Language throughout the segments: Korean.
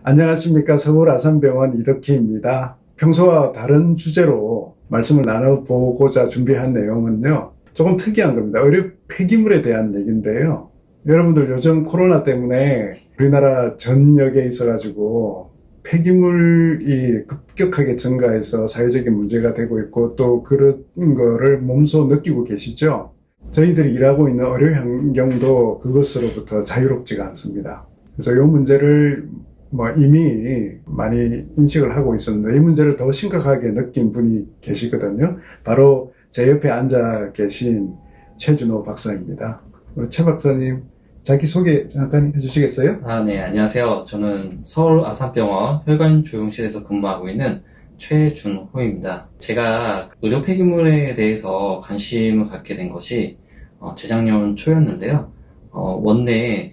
안녕하십니까. 서울 아산병원 이덕희입니다. 평소와 다른 주제로 말씀을 나눠보고자 준비한 내용은요, 조금 특이한 겁니다. 의료 폐기물에 대한 얘기인데요. 여러분들 요즘 코로나 때문에 우리나라 전역에 있어가지고 폐기물이 급격하게 증가해서 사회적인 문제가 되고 있고 또 그런 거를 몸소 느끼고 계시죠? 저희들이 일하고 있는 의료 환경도 그것으로부터 자유롭지가 않습니다. 그래서 이 문제를 이미 많이 인식을 하고 있었는데 이 문제를 더 심각하게 느낀 분이 계시거든요. 바로 제 옆에 앉아 계신 최준호 박사입니다. 우리 최 박사님 자기소개 잠깐 해주시겠어요? 네, 안녕하세요. 저는 서울 아산병원 혈관조용실에서 근무하고 있는 최준호입니다. 제가 의료 폐기물에 대해서 관심을 갖게 된 것이 재작년 초였는데요. 원내에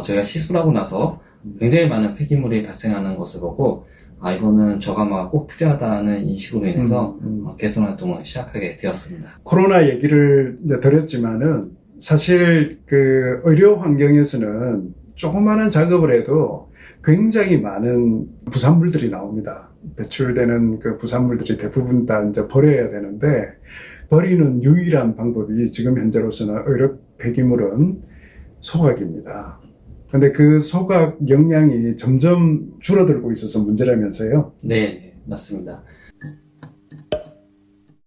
저희가 시술하고 나서 굉장히 많은 폐기물이 발생하는 것을 보고 이거는 저감화가 꼭 필요하다는 인식으로 인해서 개선 활동을 시작하게 되었습니다. 코로나 얘기를 이제 드렸지만은 사실 그 의료 환경에서는 조그마한 작업을 해도 굉장히 많은 부산물들이 나옵니다. 배출되는 그 부산물들이 대부분 다 이제 버려야 되는데 버리는 유일한 방법이 지금 현재로서는 의료 폐기물은 소각입니다. 근데 그 소각 역량이 점점 줄어들고 있어서 문제라면서요? 네, 맞습니다.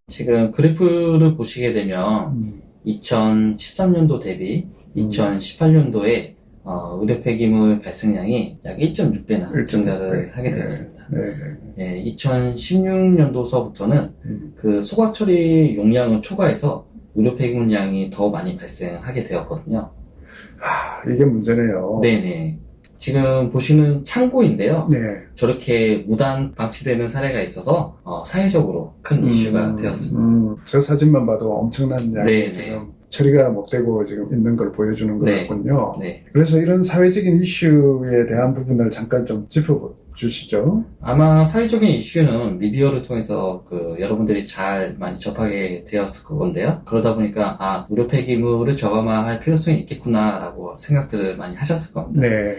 지금 그래프를 보시게 되면 2013년도 대비 2018년도에 의료 폐기물 발생량이 약 1.6배나 증가를 하게 되었습니다. 2016년도서부터는 그 소각 처리 용량을 초과해서 의료 폐기물량이 더 많이 발생하게 되었거든요. 이게 문제네요. 네네. 지금 보시는 창고인데요. 네. 저렇게 무단 방치되는 사례가 있어서 사회적으로 큰 이슈가 되었습니다. 저 사진만 봐도 엄청난 양이 지금 처리가 못 되고 지금 있는 걸 보여주는 것 같군요. 네. 그래서 이런 사회적인 이슈에 대한 부분을 잠깐 좀 짚어주시죠. 아마 사회적인 이슈는 미디어를 통해서 여러분들이 잘 많이 접하게 되었을 건데요. 그러다 보니까 의료 폐기물을 저감화할 필요성이 있겠구나라고 생각들을 많이 하셨을 겁니다. 네.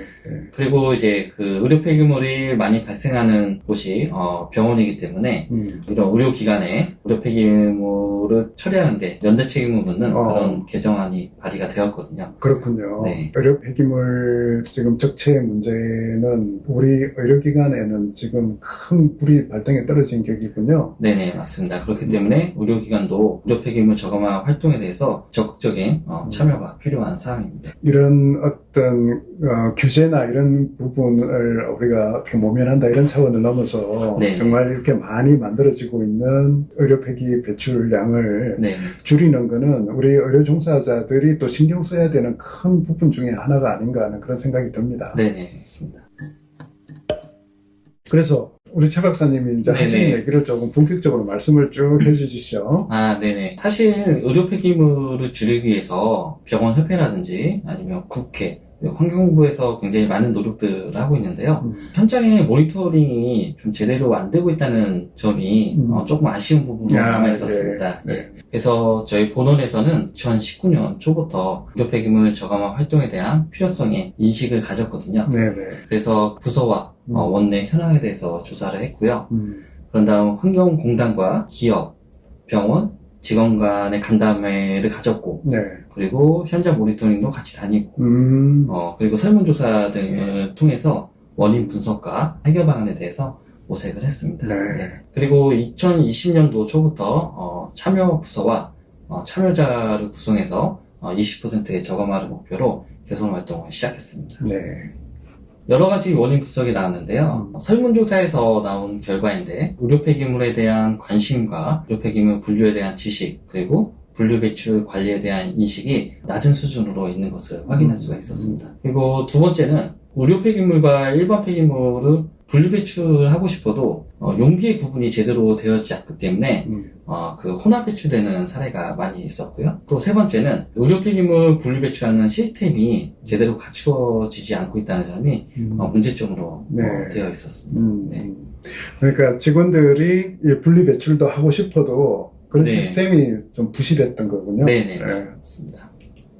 그리고 이제 그 의료 폐기물이 많이 발생하는 곳이 병원이기 때문에 이런 의료기관에 의료 폐기물을 처리하는데 연대 책임을 묻는 그런 개정안이 발의가 되었거든요. 그렇군요. 네. 의료 폐기물 지금 적체 문제는 우리 의료기관에는 지금 큰 불이 발등에 떨어진 격이군요. 네네, 맞습니다. 그렇기 때문에 의료기관도 의료 폐기물 저감화 활동에 대해서 적극적인 참여가 필요한 사항입니다. 이런 어떤 규제나 이런 부분을 우리가 어떻게 모면한다 이런 차원을 넘어서 네네. 정말 이렇게 많이 만들어지고 있는 의료 폐기 배출량을 네네. 줄이는 거는 우리 의료 종사자들이 또 신경 써야 되는 큰 부분 중에 하나가 아닌가 하는 그런 생각이 듭니다. 네네, 맞습니다. 그래서 우리 최 박사님이 이제 하시는 얘기를 조금 본격적으로 말씀을 쭉 해주시죠. 네네. 사실 의료 폐기물을 줄이기 위해서 병원 협회라든지 아니면 국회, 환경부에서 굉장히 많은 노력들을 하고 있는데요. 현장에 모니터링이 좀 제대로 안 되고 있다는 점이 조금 아쉬운 부분으로 남아 있었습니다. 그래서 저희 본원에서는 2019년 초부터 의료 폐기물 저감화 활동에 대한 필요성에 인식을 가졌거든요. 그래서 부서와 원내 현황에 대해서 조사를 했고요. 그런 다음 환경공단과 기업, 병원, 직원 간의 간담회를 가졌고, 그리고 현장 모니터링도 같이 다니고, 그리고 설문조사 등을 통해서 원인 분석과 해결 방안에 대해서 모색을 했습니다. 그리고 2020년도 초부터 참여 부서와 참여자를 구성해서 20%의 저감화를 목표로 개선 활동을 시작했습니다. 여러 가지 원인 분석이 나왔는데요. 설문조사에서 나온 결과인데 의료 폐기물에 대한 관심과 의료 폐기물 분류에 대한 지식 그리고 분류 배출 관리에 대한 인식이 낮은 수준으로 있는 것을 확인할 수가 있었습니다. 그리고 두 번째는 의료 폐기물과 일반 폐기물을 분류 배출하고 싶어도 용기의 구분이 제대로 되어있지 않기 때문에 혼합 배출되는 사례가 많이 있었고요. 또 세 번째는 의료 폐기물 분류 배출하는 시스템이 제대로 갖추어지지 않고 있다는 점이 문제점으로 되어 있었습니다. 그러니까 직원들이 분리 배출도 하고 싶어도 그런 시스템이 좀 부실했던 거군요. 네네, 맞습니다.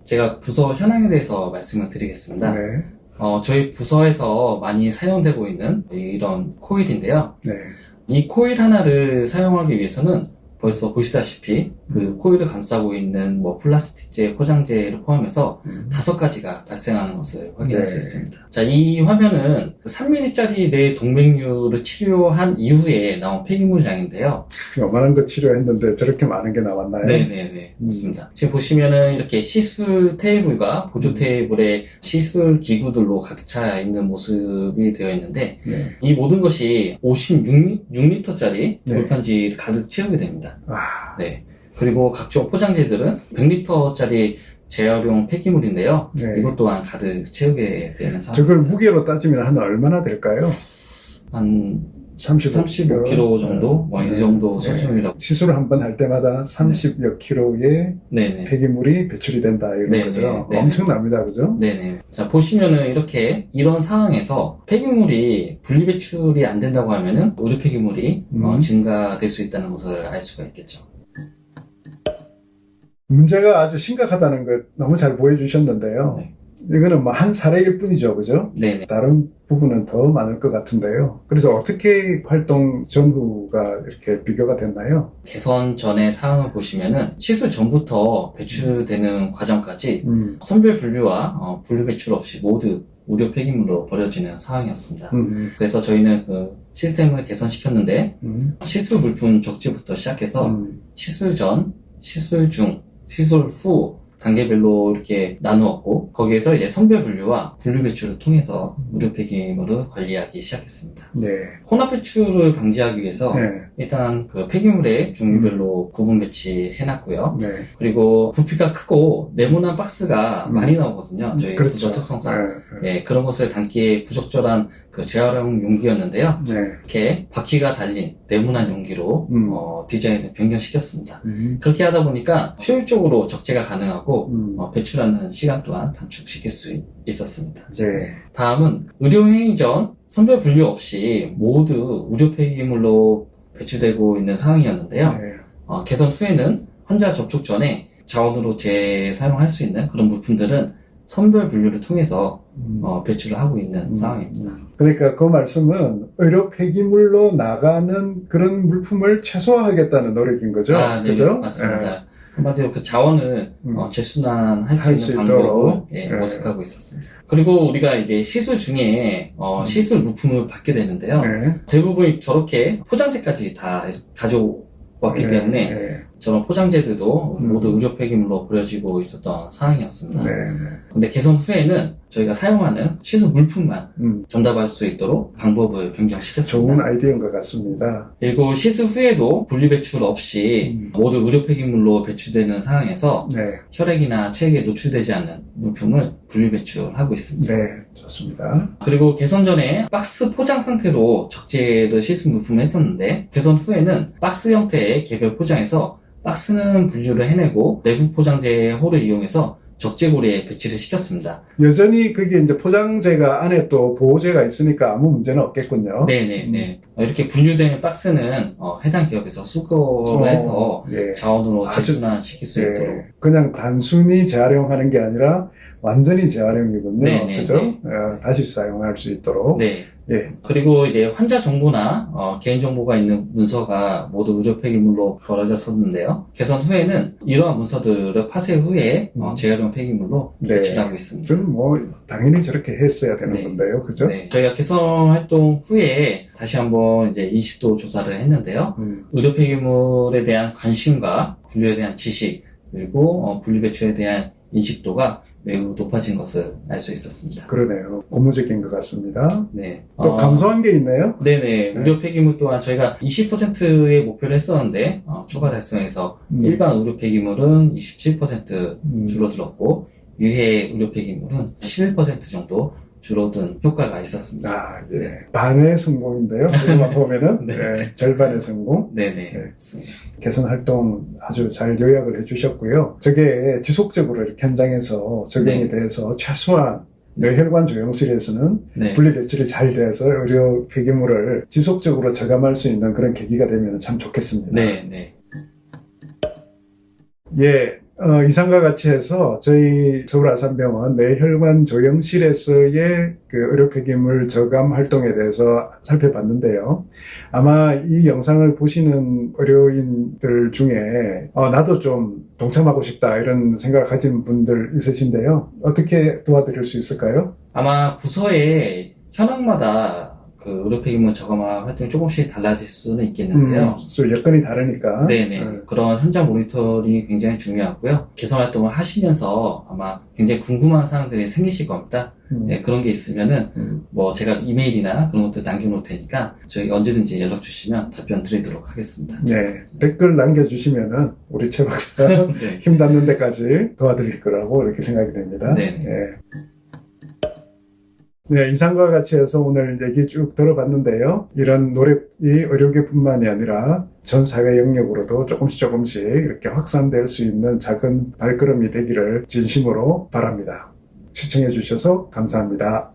제가 부서 현황에 대해서 말씀을 드리겠습니다. 저희 부서에서 많이 사용되고 있는 이런 코일인데요. 네. 이 코일 하나를 사용하기 위해서는 벌써 보시다시피 그 코일을 감싸고 있는 뭐 플라스틱제, 포장재를 포함해서 5가지가 발생하는 것을 확인할 네. 수 있습니다. 자, 이 화면은 3mm짜리 뇌 동맥류를 치료한 이후에 나온 폐기물 양인데요. 요만한 거 치료했는데 저렇게 많은 게 나왔나요? 네네네. 맞습니다. 지금 보시면은 이렇게 시술 테이블과 보조 테이블에 시술 기구들로 가득 차 있는 모습이 되어 있는데, 네. 이 모든 것이 56리터짜리 네. 돌판지를 가득 채우게 됩니다. 아, 네. 그리고 각종 포장재들은 100리터짜리 재활용 폐기물인데요. 네. 이것 또한 가득 채우게 되는 상황. 저걸 무게로 따지면 한 얼마나 될까요? 한 35kg 35kg 정도? 뭐 이 정도 네. 수준이라고. 시술을 한 번 할 때마다 30여 킬로의 네네. 폐기물이 배출이 된다 이런 네, 거죠. 네, 네. 엄청납니다, 그죠? 네네. 자, 보시면은 이렇게 이런 상황에서 폐기물이 분리배출이 안 된다고 하면은 의료 폐기물이 증가될 수 있다는 것을 알 수가 있겠죠. 문제가 아주 심각하다는 걸 너무 잘 보여주셨는데요. 네. 이거는 뭐 한 사례일 뿐이죠, 그죠? 네네. 다른 부분은 더 많을 것 같은데요. 그래서 어떻게 활동 전후가 이렇게 비교가 됐나요? 개선 전의 사항을 보시면은 시술 전부터 배출되는 과정까지 선별 분류와 분류 배출 없이 모두 의료 폐기물로 버려지는 상황이었습니다. 그래서 저희는 그 시스템을 개선시켰는데 시술 물품 적재부터 시작해서 시술 전, 시술 중, 시술 후 단계별로 이렇게 나누었고, 거기에서 이제 선별 분류와 분류 배출을 통해서 의료 폐기물을 관리하기 시작했습니다. 네. 혼합 배출을 방지하기 위해서 네. 일단 그 폐기물의 종류별로 구분 배치해놨고요. 네. 그리고 부피가 크고 네모난 박스가 많이 나오거든요. 저희 그렇죠. 부서 특성상. 네. 예, 그런 것을 담기에 부적절한 그 재활용 용기였는데요. 네. 이렇게 바퀴가 달린 네모난 용기로 디자인을 변경시켰습니다. 그렇게 하다 보니까 효율적으로 적재가 가능하고 배출하는 시간 또한 단축시킬 수 있었습니다. 네. 다음은 의료행위 전 선별 분류 없이 모두 의료 폐기물로 배출되고 있는 상황이었는데요. 네. 개선 후에는 환자 접촉 전에 자원으로 재사용할 수 있는 그런 물품들은 선별 분류를 통해서 배출을 하고 있는 상황입니다. 그러니까 그 말씀은 의료 폐기물로 나가는 그런 물품을 최소화하겠다는 노력인 거죠? 네, 그죠? 맞습니다. 한마디로 그 자원을 재순환할 수 할 있는 수 방법을 있도록. 모색하고 있었습니다. 그리고 우리가 이제 시술 중에 시술 물품을 받게 되는데요. 네. 대부분 저렇게 포장재까지 다 가져왔기 때문에 네. 저런 포장재들도 모두 의료 폐기물로 버려지고 있었던 상황이었습니다. 네. 근데 개선 후에는 저희가 사용하는 시술 물품만 전달할 수 있도록 방법을 변경시켰습니다. 좋은 아이디어인 것 같습니다. 그리고 시술 후에도 분리배출 없이 모두 의료 폐기물로 배출되는 상황에서 네. 혈액이나 체액에 노출되지 않는 물품을 분리배출하고 있습니다. 네. 좋습니다. 그리고 개선 전에 박스 포장 상태로 적재를 시술 물품을 했었는데 개선 후에는 박스 형태의 개별 포장에서 박스는 분류를 해내고 내부 포장재 홀을 이용해서 적재고리에 배치를 시켰습니다. 여전히 그게 이제 포장재가 안에 또 보호재가 있으니까 아무 문제는 없겠군요. 네네네. 이렇게 분류된 박스는 해당 기업에서 수거를 해서 예. 자원으로 아주- 재순환시킬 수 있도록. 그냥 단순히 재활용하는 게 아니라 완전히 재활용이군요. 네, 그죠? 네. 다시 사용할 수 있도록. 네. 예. 그리고 이제 환자 정보나 개인정보가 있는 문서가 모두 의료 폐기물로 버려졌었는데요. 개선 후에는 이러한 문서들을 파쇄 후에 재활용 폐기물로 네. 배출하고 있습니다. 좀 뭐 당연히 저렇게 했어야 되는 네. 건데요. 그죠? 네. 저희가 개선 활동 후에 다시 한번 이제 인식도 조사를 했는데요. 의료 폐기물에 대한 관심과 분류에 대한 지식, 그리고 분리 배출에 대한 인식도가 매우 높아진 것을 알 수 있었습니다. 그러네요. 고무적인 것 같습니다. 네. 또 감소한 게 있네요. 네네. 의료 폐기물 또한 저희가 20%의 목표를 했었는데, 초과 달성해서 일반 의료 폐기물은 27% 줄어들었고, 유해 의료 폐기물은 11% 정도 줄어든 효과가 있었습니다. 예. 반의 성공인데요. 그것만 보면은. 네. 예, 절반의 성공. 네네. 네. 맞습니다. 개선 활동 아주 잘 요약을 해주셨고요. 저게 지속적으로 이렇게 현장에서 적용이 네. 돼서 최소한 뇌혈관 조영실에서는 네. 분리 배출이 잘 돼서 의료 폐기물을 지속적으로 저감할 수 있는 그런 계기가 되면 참 좋겠습니다. 네. 네. 예, 이상과 같이 해서 저희 서울아산병원 뇌혈관 조영실에서의 그 의료 폐기물 저감 활동에 대해서 살펴봤는데요. 아마 이 영상을 보시는 의료인들 중에 나도 좀 동참하고 싶다 이런 생각을 가진 분들 있으신데요. 어떻게 도와드릴 수 있을까요? 아마 부서의 현황마다 그 의료 폐기물 저감화 활동이 조금씩 달라질 수는 있겠는데요. 여건이 다르니까. 네네. 그런 현장 모니터링이 굉장히 중요하고요. 개선 활동을 하시면서 아마 굉장히 궁금한 사항들이 생기실 겁니다. 네, 그런 게 있으면은 뭐 제가 이메일이나 그런 것들 남겨놓을 테니까 저희 언제든지 연락 주시면 답변 드리도록 하겠습니다. 네. 댓글 남겨주시면은 우리 최 박사 네. 힘 닿는 데까지 도와드릴 거라고 이렇게 생각이 됩니다. 네. 네, 이상과 같이 해서 오늘 얘기 쭉 들어봤는데요. 이런 노력이 의료계뿐만이 아니라 전 사회 영역으로도 조금씩 이렇게 확산될 수 있는 작은 발걸음이 되기를 진심으로 바랍니다. 시청해 주셔서 감사합니다.